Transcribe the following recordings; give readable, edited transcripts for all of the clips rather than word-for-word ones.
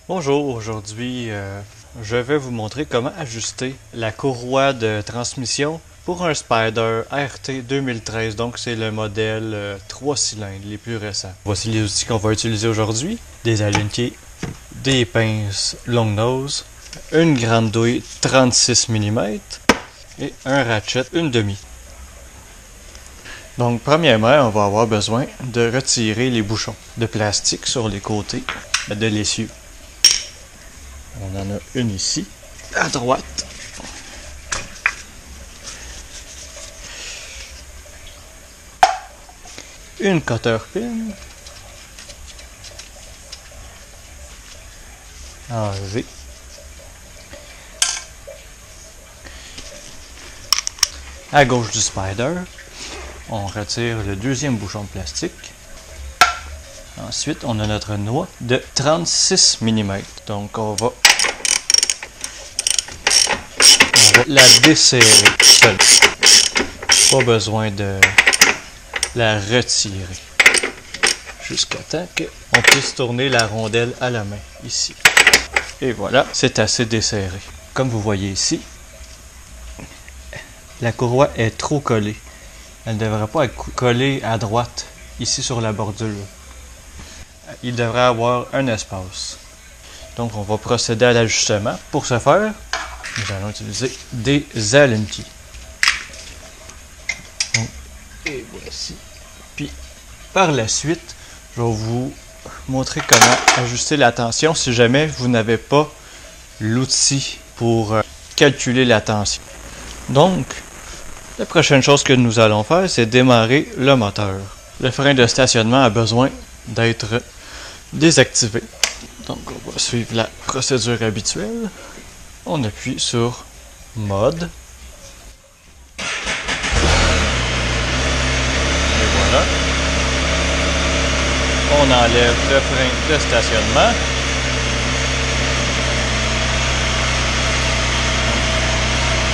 Bonjour, aujourd'hui je vais vous montrer comment ajuster la courroie de transmission pour un Spyder RT 2013, donc c'est le modèle 3 cylindres, les plus récents. Voici les outils qu'on va utiliser aujourd'hui: des aluniers, des pinces long nose, une grande douille 36 mm et un ratchet 1/2. Donc premièrement, on va avoir besoin de retirer les bouchons de plastique sur les côtés de l'essieu. On en a une ici, à droite. Une cutter pin. Enlever. À gauche du Spyder, on retire le deuxième bouchon de plastique. Ensuite, on a notre noix de 36 mm. Donc, on va la desserrer seule. Pas besoin de la retirer. Jusqu'à temps qu'on puisse tourner la rondelle à la main, ici. Et voilà, c'est assez desserré. Comme vous voyez ici, la courroie est trop collée. Elle ne devrait pas être collée à droite, ici sur la bordure. Il devrait avoir un espace. Donc on va procéder à l'ajustement. Pour ce faire, nous allons utiliser des aluniers. Et voici. Puis par la suite, je vais vous montrer comment ajuster la tension si jamais vous n'avez pas l'outil pour calculer la tension. Donc, la prochaine chose que nous allons faire, c'est démarrer le moteur. Le frein de stationnement a besoin d'être désactivé. Donc on va suivre la procédure habituelle. On appuie sur mode. Et voilà. On enlève le frein de stationnement.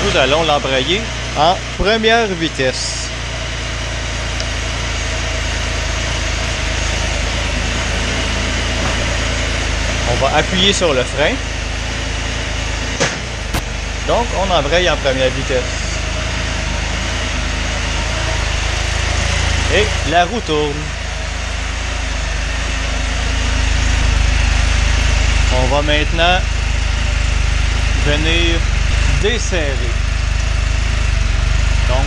Nous allons l'embrayer en première vitesse. On va appuyer sur le frein. Donc, on embraye en première vitesse. Et la roue tourne. On va maintenant venir desserrer. Donc,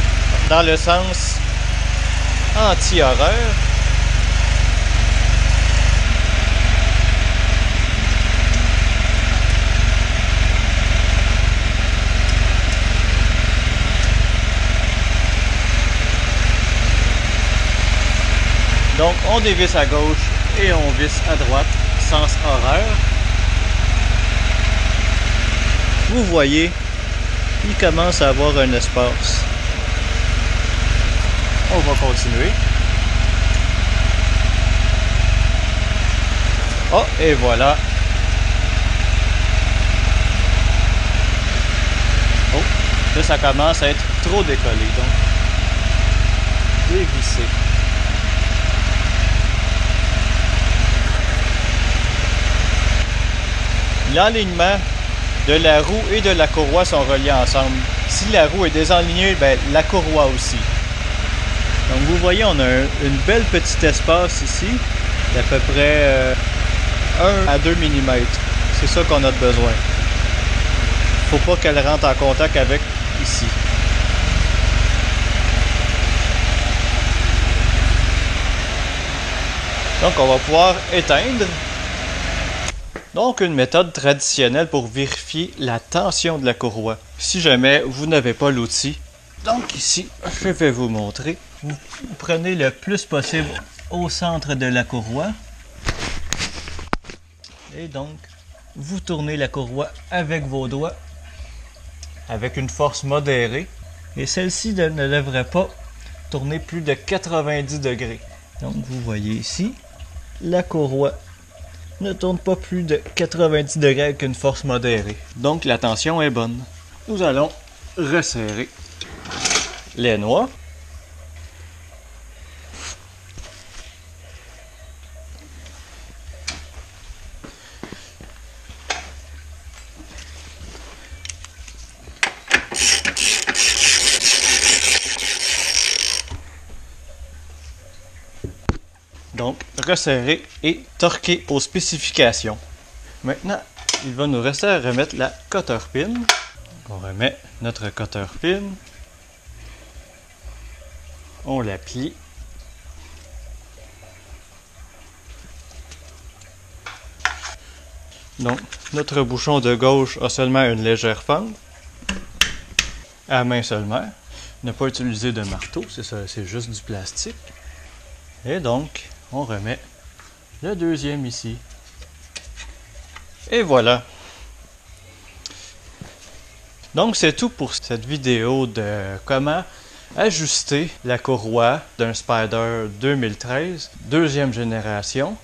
dans le sens anti-horreur. Donc, on dévisse à gauche et on visse à droite, sens horreur. Vous voyez, il commence à avoir un espace. On va continuer. Oh, et voilà. Oh, là, ça commence à être trop décollé, donc dévisser. L'alignement de la roue et de la courroie sont reliés ensemble. Si la roue est désalignée, ben, la courroie aussi. Donc vous voyez, on a une belle petite espace ici, d'à peu près 1 à 2 mm. C'est ça qu'on a besoin. Faut pas qu'elle rentre en contact avec ici. Donc on va pouvoir éteindre. Donc, une méthode traditionnelle pour vérifier la tension de la courroie. Si jamais vous n'avez pas l'outil, donc ici, je vais vous montrer. Vous prenez le plus possible au centre de la courroie. Et donc, vous tournez la courroie avec vos doigts, avec une force modérée. Et celle-ci ne devrait pas tourner plus de 90 degrés. Donc, vous voyez ici, la courroie ne tourne pas plus de 90 degrés avec une force modérée. Donc la tension est bonne. Nous allons resserrer les noix. Donc, resserrer et torquer aux spécifications. Maintenant, il va nous rester à remettre la cotter pin. On remet notre cotter pin. On la plie. Donc, notre bouchon de gauche a seulement une légère fente. À main seulement. Ne pas utiliser de marteau, c'est juste du plastique. Et donc, on remet le deuxième ici. Et voilà. Donc, c'est tout pour cette vidéo de comment ajuster la courroie d'un Spyder 2013, deuxième génération.